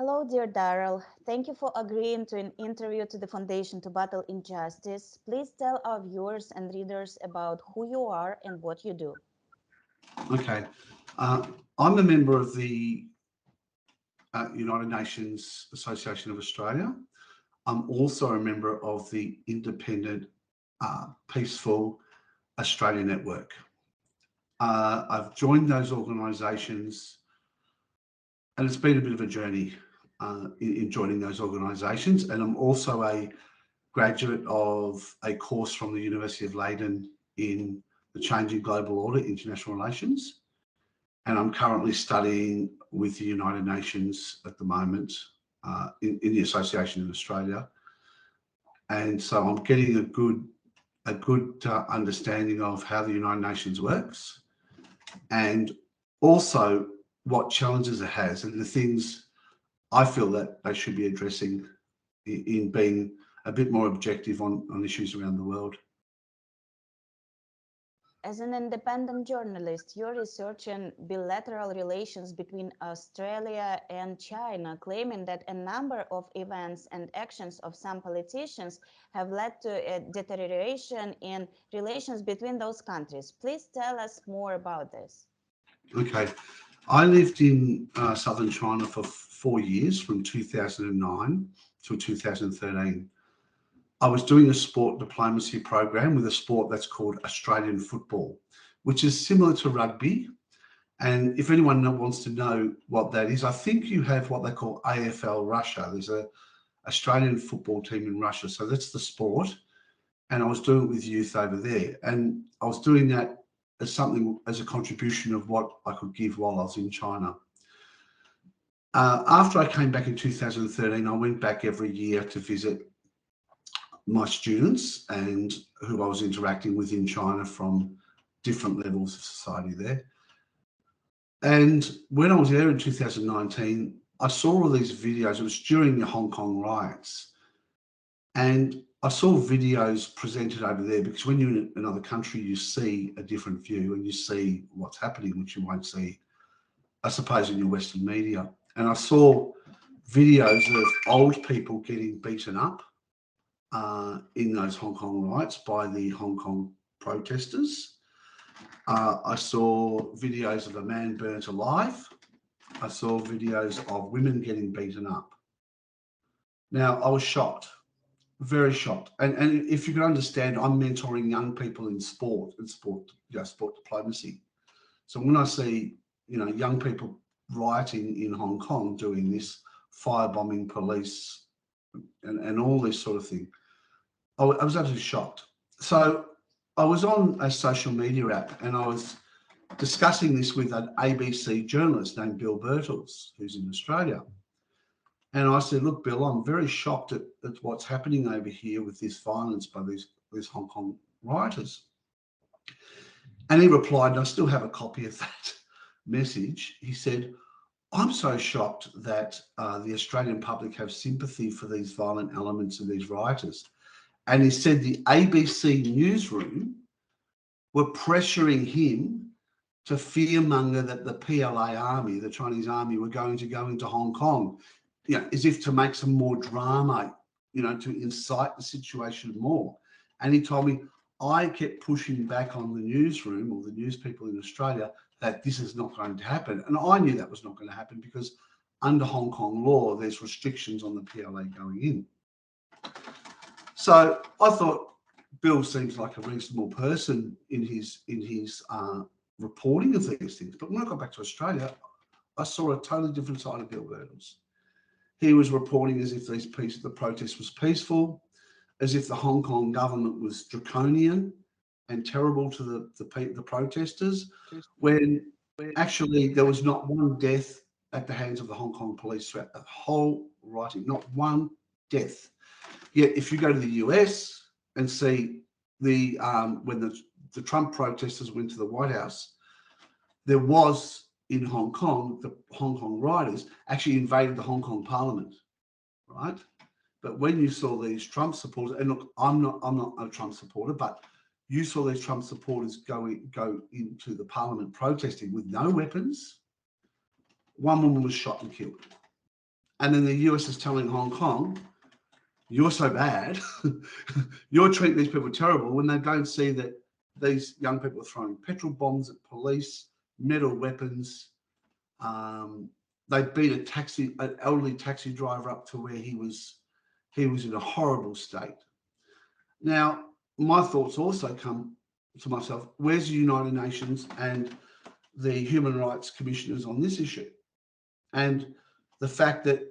Hello, dear Darrell. Thank you for agreeing to an interview to the Foundation to Battle Injustice. Please tell our viewers and readers about who you are and what you do. Okay. I'm a member of the United Nations Association of Australia. I'm also a member of the Independent Peaceful Australia Network. I've joined those organisations, and it's been a bit of a journey in joining those organisations. And I'm also a graduate of a course from the University of Leiden in the Changing Global Order, International Relations. And I'm currently studying with the United Nations at the moment in the association in Australia. And so I'm getting a good understanding of how the United Nations works, and also what challenges it has and the things I feel that they should be addressing in being a bit more objective on issues around the world. As an independent journalist, you're researching bilateral relations between Australia and China, claiming that a number of events and actions of some politicians have led to a deterioration in relations between those countries. Please tell us more about this. Okay. I lived in southern China for 4 years, from 2009 to 2013. I was doing a sport diplomacy program with a sport that's called Australian football, which is similar to rugby. And if anyone wants to know what that is, I think you have what they call AFL Russia. There's a Australian football team in Russia. So that's the sport. And I was doing it with youth over there. And I was doing that as something, as a contribution of what I could give while I was in China. After I came back in 2013, I went back every year to visit my students and who I was interacting with in China from different levels of society there. And when I was there in 2019, I saw all these videos. It was during the Hong Kong riots. And I saw videos presented over there, because when you're in another country, you see a different view and you see what's happening, which you won't see, I suppose, in your Western media. And I saw videos of old people getting beaten up in those Hong Kong riots by the Hong Kong protesters. I saw videos of a man burnt alive. I saw videos of women getting beaten up. Now, I was shocked. Very shocked. And if you can understand, I'm mentoring young people in sport diplomacy. So when I see, young people rioting in Hong Kong, doing this, firebombing police and all this sort of thing, I was absolutely shocked. So I was on a social media app and I was discussing this with an ABC journalist named Bill Birtles, who's in Australia. And I said, look, Bill, I'm very shocked at what's happening over here with this violence by these Hong Kong rioters. And he replied, and I still have a copy of that message. He said, I'm so shocked that the Australian public have sympathy for these violent elements and these rioters. And he said the ABC newsroom were pressuring him to fearmonger that the PLA army, the Chinese army, were going to go into Hong Kong, as if to make some more drama, to incite the situation more. And he told me, I kept pushing back on the newsroom or the news people in Australia that this is not going to happen. And I knew that was not going to happen because under Hong Kong law, there's restrictions on the PLA going in. So I thought Bill seems like a reasonable person in his reporting of these things. But when I got back to Australia, I saw a totally different side of Bill Birtles. He was reporting as if the protest was peaceful, as if the Hong Kong government was draconian and terrible to the protesters, when actually there was not one death at the hands of the Hong Kong police throughout the whole rioting, not one death. Yet if you go to the US and see when the Trump protesters went to the White House, there was in Hong Kong, the Hong Kong rioters actually invaded the Hong Kong Parliament, right? But when you saw these Trump supporters, and look, I'm not a Trump supporter, but you saw these Trump supporters go into the Parliament protesting with no weapons. One woman was shot and killed. And then the US is telling Hong Kong, you're so bad, you're treating these people terrible, when they don't see that these young people are throwing petrol bombs at police, metal weapons. They beat an elderly taxi driver up to where he was in a horrible state. Now, my thoughts also come to myself, where's the United Nations and the human rights commissioners on this issue? And the fact that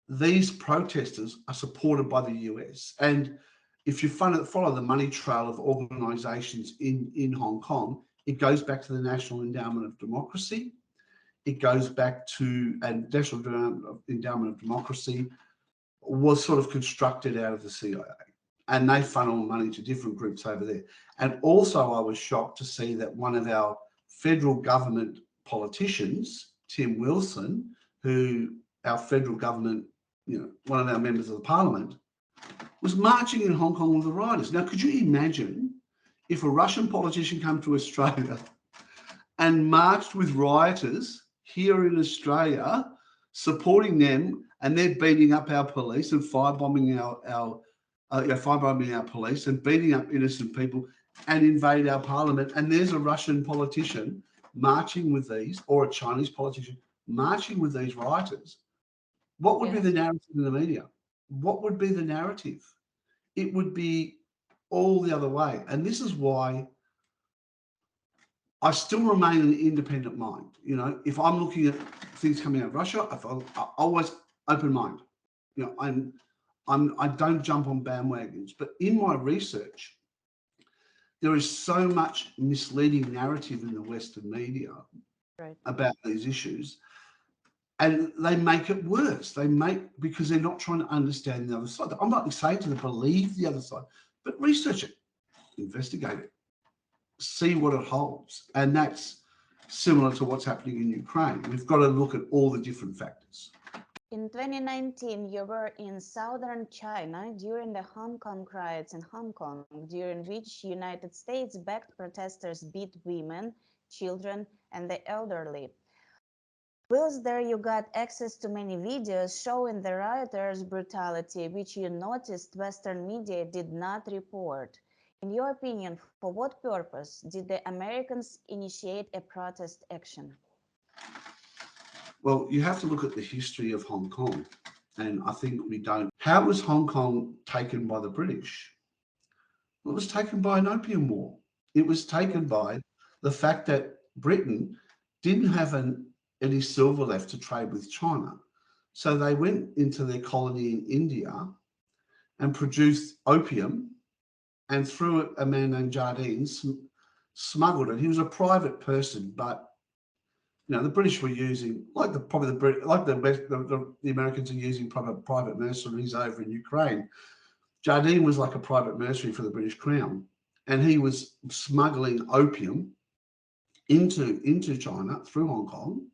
these protesters are supported by the US. And if you follow the money trail of organisations in Hong Kong, it goes back to the National Endowment of Democracy. It goes back to, and National Endowment of Democracy was sort of constructed out of the CIA. And they funnel money to different groups over there. And also I was shocked to see that one of our federal government politicians, Tim Wilson, who our federal government, one of our members of the parliament, was marching in Hong Kong with the rioters. Now, could you imagine if a Russian politician came to Australia and marched with rioters here in Australia, supporting them, and they're beating up our police and firebombing our police and beating up innocent people and invade our parliament, and there's a Russian politician marching with these, or a Chinese politician marching with these rioters? What would be the narrative in the media? What would be the narrative? It would be all the other way. And this is why I still remain an independent mind. If I'm looking at things coming out of Russia, I always open mind. I don't jump on bandwagons. But in my research, there is so much misleading narrative in the Western media about these issues. And they make it worse. Because they're not trying to understand the other side. I'm not saying to them, believe the other side, but research it, investigate it, see what it holds. And that's similar to what's happening in Ukraine. We've got to look at all the different factors. In 2019, you were in southern China during the Hong Kong riots in Hong Kong, during which United States-backed protesters beat women, children, and the elderly. Whilst there you got access to many videos showing the rioters' brutality, which you noticed Western media did not report. In your opinion, for what purpose did the Americans initiate a protest action? Well, you have to look at the history of Hong Kong, and I think we don't. How was Hong Kong taken by the British? Well, it was taken by an opium war. It was taken by the fact that Britain didn't have any silver left to trade with China. So they went into their colony in India and produced opium, and through a man named Jardine smuggled it. He was a private person, but the British were using, the Americans are using private mercenaries over in Ukraine. Jardine was like a private mercenary for the British Crown, and he was smuggling opium into China through Hong Kong.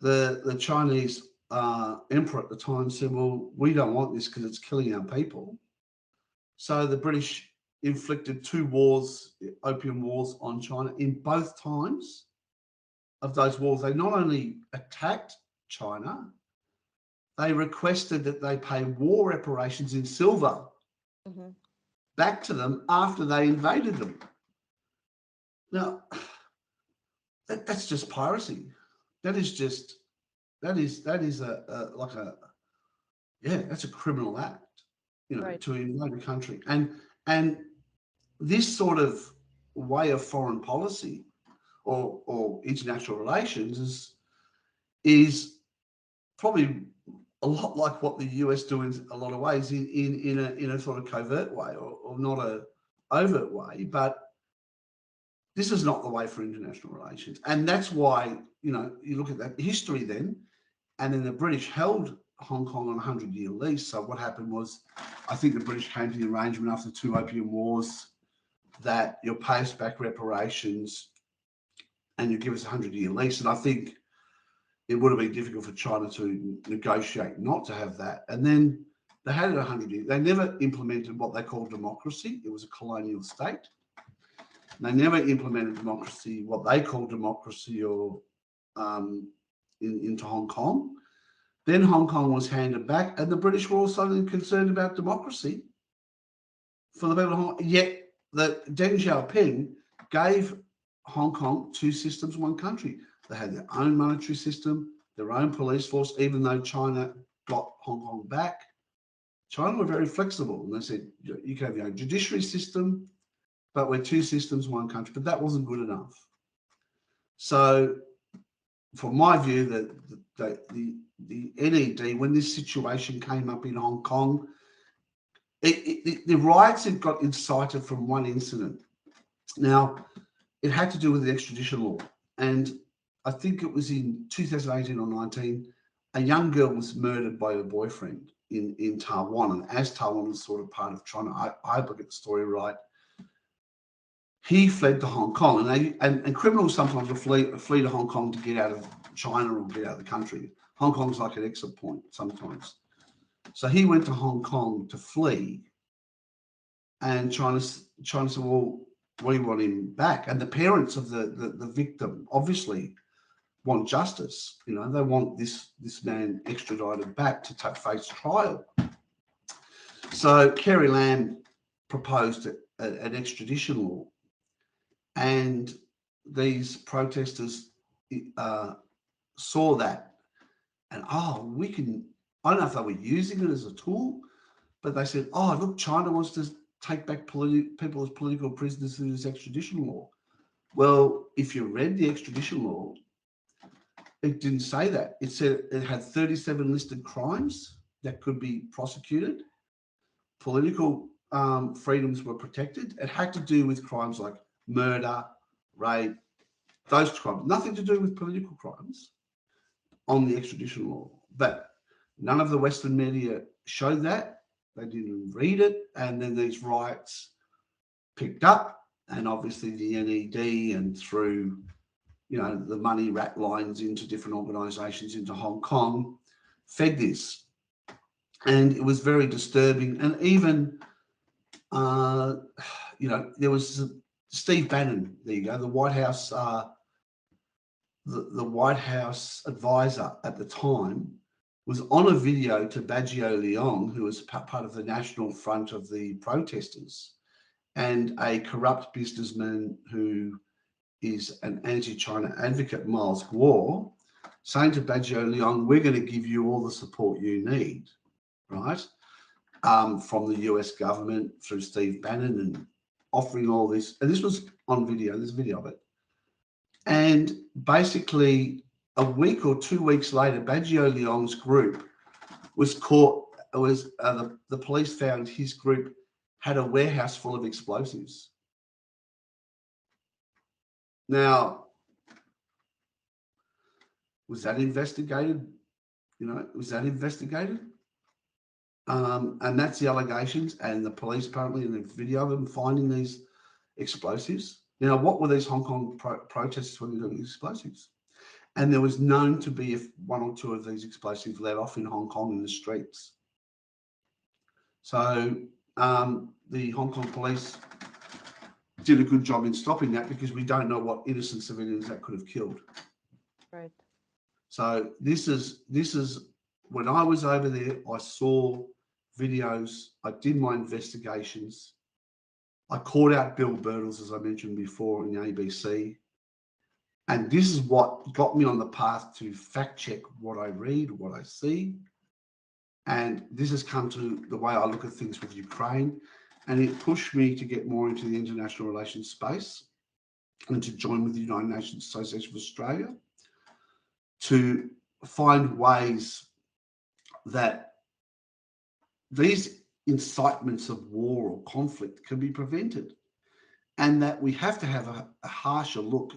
The Chinese emperor at the time said, well, we don't want this because it's killing our people. So the British inflicted 2 wars, opium wars, on China. In both times of those wars, they not only attacked China, they requested that they pay war reparations in silver back to them after they invaded them. Now, that's just piracy. That's a criminal act, to invade a country. And this sort of way of foreign policy or international relations is probably a lot like what the US do in a lot of ways, in a sort of covert way or not a overt way, but this is not the way for international relations. And that's why, you look at that history then, and then the British held Hong Kong on a 100-year lease. So what happened was, I think the British came to the arrangement after 2 opium wars that you'll pay us back reparations and you give us a 100-year lease. And I think it would have been difficult for China to negotiate not to have that. And then they had it 100 years. They never implemented what they call democracy. It was a colonial state. They never implemented democracy, what they call democracy, or into Hong Kong. Then Hong Kong was handed back, and the British were also concerned about democracy for the people of Hong Kong. Yet the Deng Xiaoping gave Hong Kong two systems, one country. They had their own monetary system, their own police force, even though China got Hong Kong back. China were very flexible, and they said, you can have your own judiciary system, but we're two systems, one country. But that wasn't good enough. So, from my view, the NED, when this situation came up in Hong Kong, the riots had got incited from one incident. Now, it had to do with the extradition law. And I think it was in 2018 or 19, a young girl was murdered by her boyfriend in Taiwan. And as Taiwan was sort of part of China, I hope I get the story right, he fled to Hong Kong. And criminals sometimes will flee to Hong Kong to get out of China or get out of the country. Hong Kong's like an exit point sometimes. So he went to Hong Kong to flee. And China said, well, we want him back. And the parents of the victim obviously want justice. You know, they want this man extradited back to face trial. So Carrie Lam proposed an extradition law, and these protesters saw that, and we can. I don't know if they were using it as a tool, but they said, look, China wants to take back people as political prisoners through this extradition law. Well, if you read the extradition law, it didn't say that. It said it had 37 listed crimes that could be prosecuted. Political freedoms were protected. It had to do with crimes like murder, rape, those crimes. Nothing to do with political crimes on the extradition law. But none of the Western media showed that. They didn't read it. And then these riots picked up. And obviously the NED and through, the money rat lines into different organisations into Hong Kong fed this. And it was very disturbing. And even, there was Steve Bannon, there you go, the White House, the White House advisor at the time was on a video to Baggio Leong, who was part of the National Front of the protesters, and a corrupt businessman who is an anti-China advocate, Miles Guo, saying to Baggio Leong, we're going to give you all the support you need, right, from the US government through Steve Bannon, and offering all this. And this was on video, there's video of it. And basically, a week or 2 weeks later, Baggio Leong's group was caught. The police found his group had a warehouse full of explosives. Now, was that investigated? Was that investigated? And that's the allegations. And the police apparently, in the video of them finding these explosives. Now, what were these Hong Kong protesters when they were doing explosives? And there was known to be one or two of these explosives let off in Hong Kong in the streets. So the Hong Kong police did a good job in stopping that, because we don't know what innocent civilians that could have killed. Right. So this is when I was over there, I saw videos, I did my investigations. I called out Bill Birtles, as I mentioned before, in the ABC. And this is what got me on the path to fact check what I read, what I see. And this has come to the way I look at things with Ukraine. And it pushed me to get more into the international relations space and to join with the United Nations Association of Australia to find ways that these incitements of war or conflict can be prevented, and that we have to have a harsher look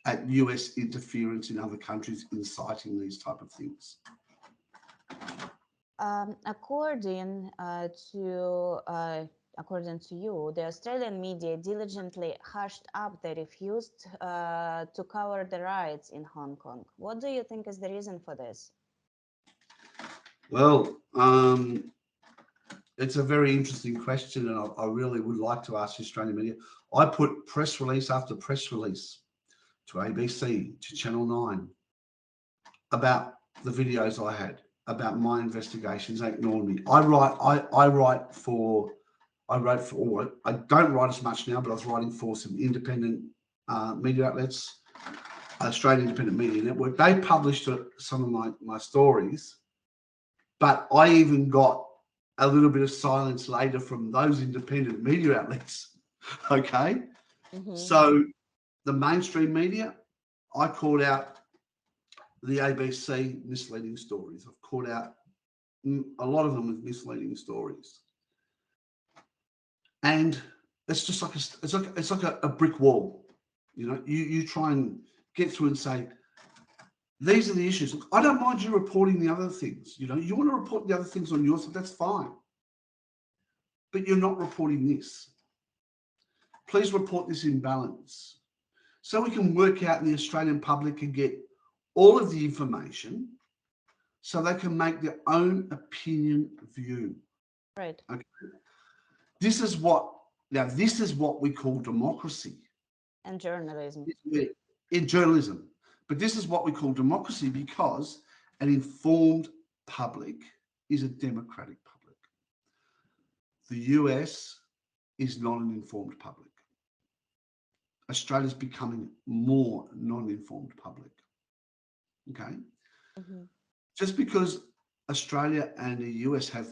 at US interference in other countries inciting these type of things. According to you, the Australian media diligently hushed up the refused to cover the riots in Hong Kong. What do you think is the reason for this? Well, it's a very interesting question, and I really would like to ask the Australian media. I put press release after press release to ABC, to Channel 9, about the videos I had. about my investigations, they ignored me. I wrote for, I don't write as much now, but I was writing for some independent media outlets, Australian Independent Media Network. They published some of my stories, but I even got a little bit of silence later from those independent media outlets. Okay. So the mainstream media, I called out the ABC misleading stories. I've called out a lot of them with misleading stories. And it's just like it's like a brick wall. You know, you try and get through and say, these are the issues. Look, I don't mind you reporting the other things. You know, you want to report the other things on your side, that's fine. But you're not reporting this. Please report this in balance. So we can work out and the Australian public can get all of the information so they can make their own opinion view. Right. Okay. This is what we call democracy. And journalism. In journalism. But this is what we call democracy because an informed public is a democratic public. The US is not an informed public. Australia's becoming more non-informed public. Okay? Just because Australia and the US have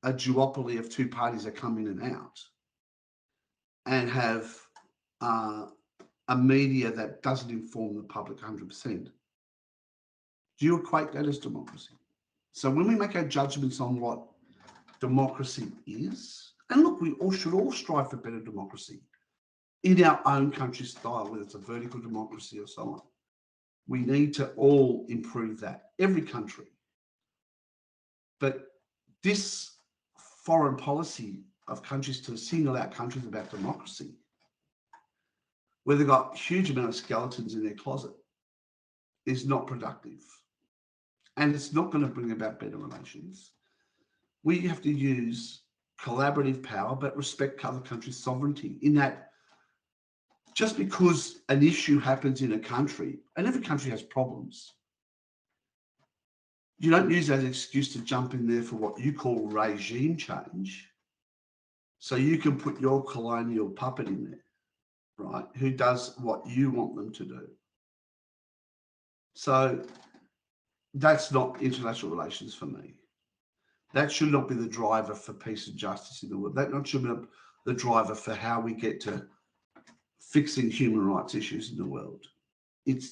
a duopoly of two parties that come in and out and have a media that doesn't inform the public 100%. Do you equate that as democracy? So when we make our judgments on what democracy is, and look, we should all strive for better democracy in our own country style, whether it's a vertical democracy or so on. We need to all improve that, every country. But this foreign policy of countries to single out countries about democracy, where they've got a huge amount of skeletons in their closet, is not productive. And it's not going to bring about better relations. We have to use collaborative power, but respect other countries' sovereignty in that just because an issue happens in a country, and every country has problems, you don't use that as an excuse to jump in there for what you call regime change. So you can put your colonial puppet in there, right, who does what you want them to do. So that's not international relations for me. That should not be the driver for peace and justice in the world. That not should be the driver for how we get to fixing human rights issues in the world. It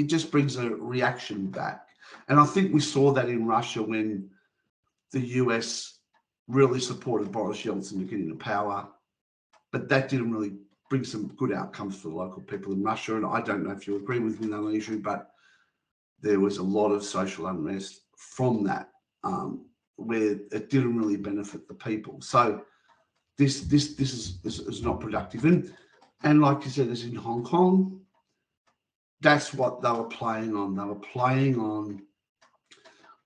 just brings a reaction back. And I think we saw that in Russia when the US really supported Boris Yeltsin to get into power. But that didn't really bring some good outcomes for the local people in Russia. And I don't know if you agree with me on that issue, but there was a lot of social unrest from that, where it didn't really benefit the people. So this is not productive. And like you said, as in Hong Kong, that's what they were playing on. They were playing on,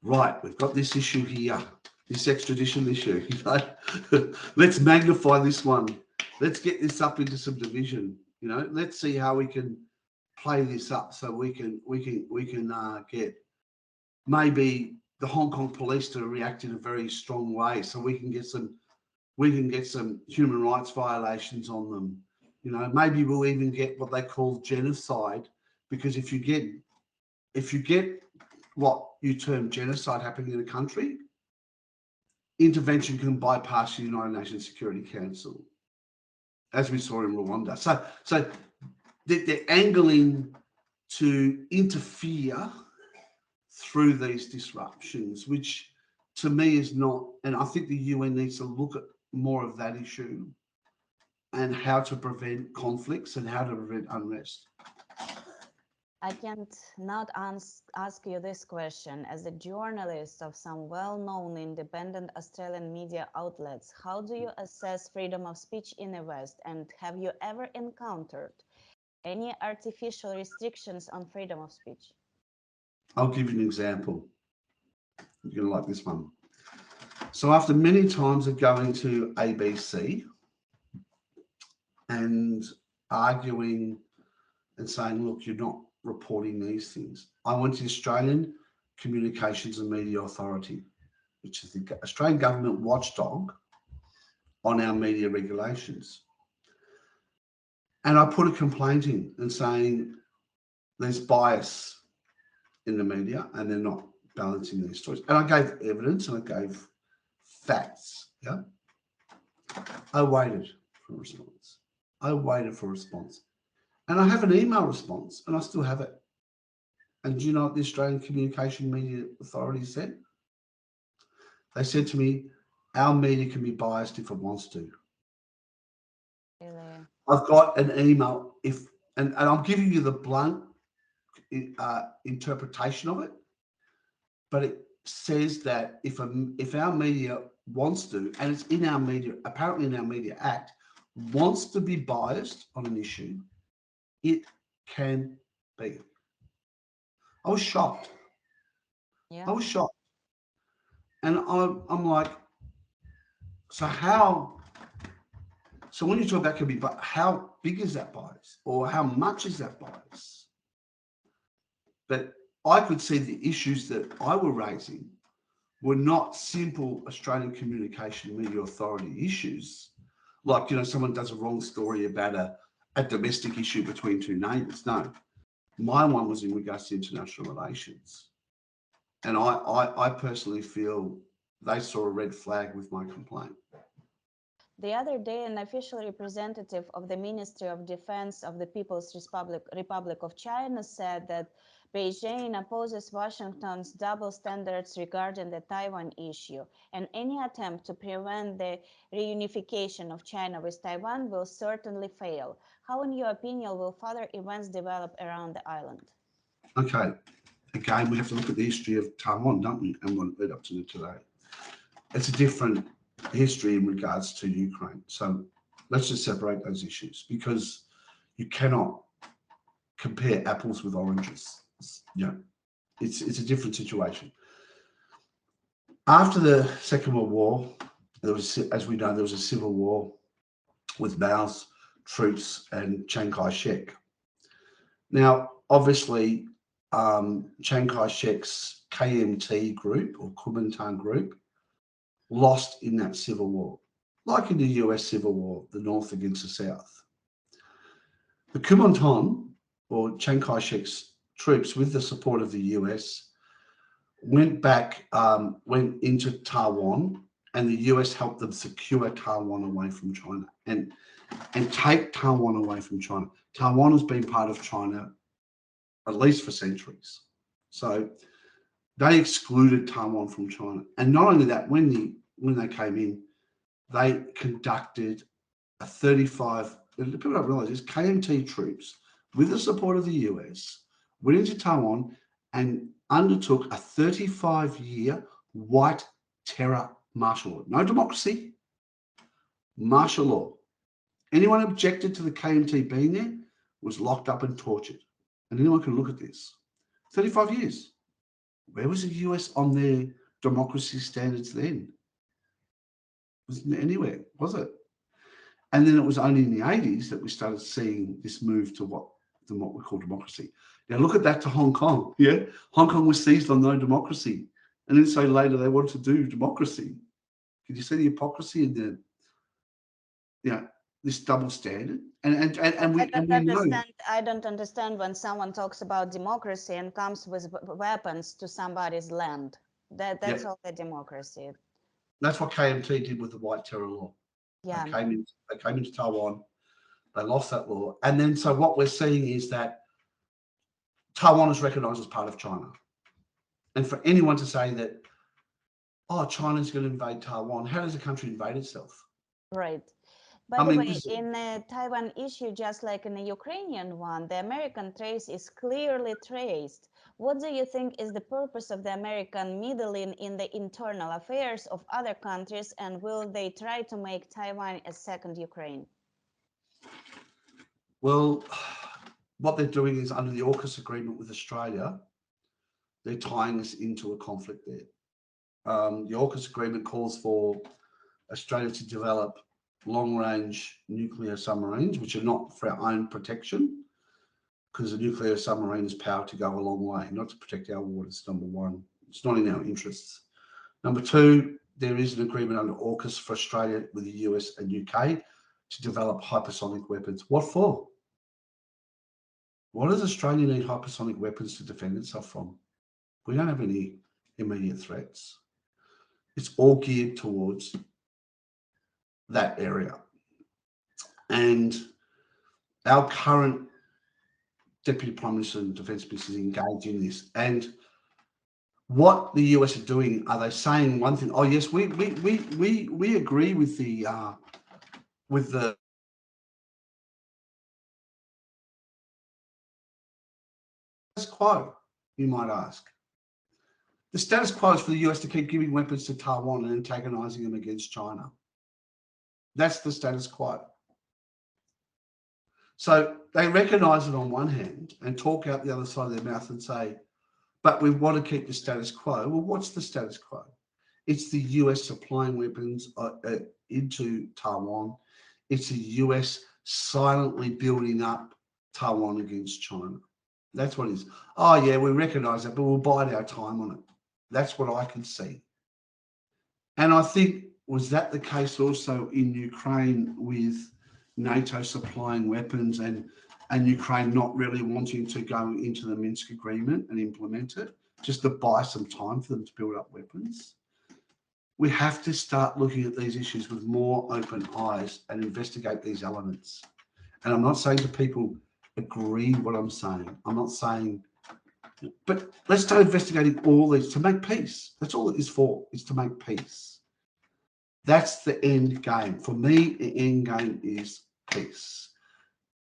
right, we've got this issue here, this extradition issue. You know? Let's magnify this one. Let's get this up into some division. You know, let's see how we can play this up so we can get maybe the Hong Kong police to react in a very strong way, so we can get some human rights violations on them. You know, maybe we'll even get what they call genocide, because if you get what you term genocide happening in a country, intervention can bypass the United Nations Security Council, as we saw in Rwanda. So they're angling to interfere through these disruptions, which to me is not, and I think the UN needs to look at more of that issue and how to prevent conflicts and how to prevent unrest. I can't not ask you this question. As a journalist of some well-known independent Australian media outlets, how do you assess freedom of speech in the West? And have you ever encountered any artificial restrictions on freedom of speech? I'll give you an example. You're going to like this one. So after many times of going to ABC and arguing and saying, look, you're not reporting these things. I went to the Australian Communications and Media Authority, which is the Australian government watchdog on our media regulations. And I put a complaint in and saying there's bias in the media and they're not balancing these stories. And I gave evidence and I gave facts. Yeah. I waited for a response. And I have an email response and I still have it. And do you know what the Australian Communication Media Authority said? They said to me, our media can be biased if it wants to. Really? I've got an email, and I'm giving you the blunt interpretation of it, but it says that if our media wants to, and it's in our media, apparently in our Media Act, wants to be biased on an issue, it can be. I was shocked. Yeah. I was shocked. And I'm like, so how? So when you talk about can be, but how big is that bias, or how much is that bias? But I could see the issues that I were raising were not simple Australian Communication Media Authority issues, like, you know, someone does a wrong story about a domestic issue between two neighbours. No, my one was in regards to international relations. And I personally feel they saw a red flag with my complaint. The other day, an official representative of the Ministry of Defense of the People's Republic of China said that Beijing opposes Washington's double standards regarding the Taiwan issue, and any attempt to prevent the reunification of China with Taiwan will certainly fail. How, in your opinion, will further events develop around the island? Okay, again, we have to look at the history of Taiwan, don't we, and what led up to today. It's a different history in regards to Ukraine. So let's just separate those issues, because you cannot compare apples with oranges. Yeah, it's a different situation. After the Second World War, there was, as we know, there was a civil war with Mao's troops and Chiang Kai-shek. Now, obviously, Chiang Kai-shek's KMT group or Kuomintang group lost in that civil war, like in the US Civil War, the North against the South. The Kuomintang, or Chiang Kai-shek's troops, with the support of the US, went into Taiwan, and the US helped them secure Taiwan away from China and take Taiwan away from China. Taiwan has been part of China at least for centuries. So they excluded Taiwan from China. And not only that, when they came in, they conducted a 35, people don't realize this, KMT troops, with the support of the US, went into Taiwan and undertook a 35-year white terror martial law. No democracy, martial law. Anyone objected to the KMT being there was locked up and tortured. And anyone can look at this. 35 years. Where was the US on their democracy standards then? Wasn't anywhere, was it? And then it was only in the 80s that we started seeing this move to what we call democracy. Now look at that to Hong Kong. Yeah, Hong Kong was seized on no democracy, and then so later they wanted to do democracy. Can you see the hypocrisy in the, you know, this double standard? And we know. I don't understand when someone talks about democracy and comes with weapons to somebody's land. That's all the democracy. That's what KMT did with the white terror law. Yeah. They came into Taiwan. They lost that law. And then so what we're seeing is that Taiwan is recognized as part of China. And for anyone to say that, oh, China's going to invade Taiwan, how does a country invade itself? Right. By the way, in the Taiwan issue, just like in the Ukrainian one, the American trace is clearly traced. What do you think is the purpose of the American meddling in the internal affairs of other countries, and will they try to make Taiwan a second Ukraine? Well, what they're doing is, under the AUKUS agreement with Australia, they're tying us into a conflict there. The AUKUS agreement calls for Australia to develop long-range nuclear submarines, which are not for our own protection, because a nuclear submarine is powered to go a long way, not to protect our waters, number one. It's not in our interests. Number two, there is an agreement under AUKUS for Australia with the US and UK to develop hypersonic weapons. What for? What does Australia need hypersonic weapons to defend itself from? We don't have any immediate threats. It's all geared towards that area. And our current Deputy Prime Minister and Defence Minister is engaged in this. And what the US are doing, are they saying one thing? Oh yes, we agree with the status quo, you might ask. The status quo is for the US to keep giving weapons to Taiwan and antagonising them against China. That's the status quo. So they recognise it on one hand and talk out the other side of their mouth and say, but we want to keep the status quo. Well, what's the status quo? It's the US supplying weapons into Taiwan. It's the US silently building up Taiwan against China. That's what it is. Oh, yeah, we recognise that, but we'll bide our time on it. That's what I can see. And I think, was that the case also in Ukraine with NATO supplying weapons and Ukraine not really wanting to go into the Minsk agreement and implement it, just to buy some time for them to build up weapons? We have to start looking at these issues with more open eyes and investigate these elements. And I'm not saying to people, agree what I'm saying. I'm not saying, but let's start investigating all these to make peace. That's all it is for, is to make peace. That's the end game. For me, the end game is peace.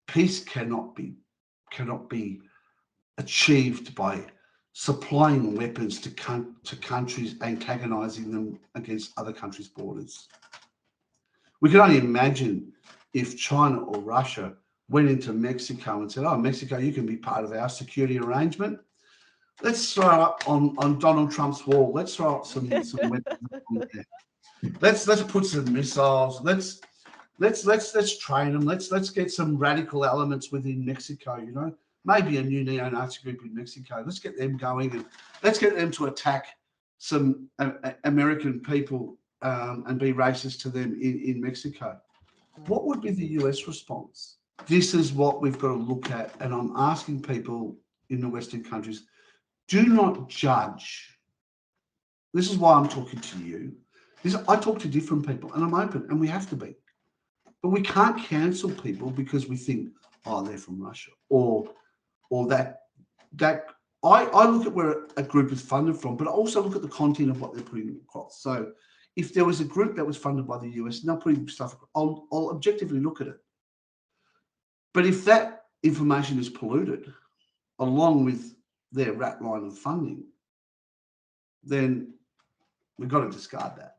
Peace cannot be achieved by supplying weapons to countries, antagonising them against other countries' borders. We can only imagine if China or Russia went into Mexico and said, oh, Mexico, you can be part of our security arrangement. Let's throw up on Donald Trump's wall. Let's throw up some weapons on there. Let's put some missiles. Let's train them. Let's get some radical elements within Mexico, you know, maybe a new neo-Nazi group in Mexico. Let's get them going and let's get them to attack some American people and be racist to them in Mexico. What would be the US response? This is what we've got to look at. And I'm asking people in the Western countries, do not judge. This is why I'm talking to you. I talk to different people and I'm open, and we have to be. But we can't cancel people because we think, oh, they're from Russia or that. I look at where a group is funded from, but I also look at the content of what they're putting across. So if there was a group that was funded by the US and they're putting stuff, I'll objectively look at it. But if that information is polluted along with their rat line of funding, then we've got to discard that.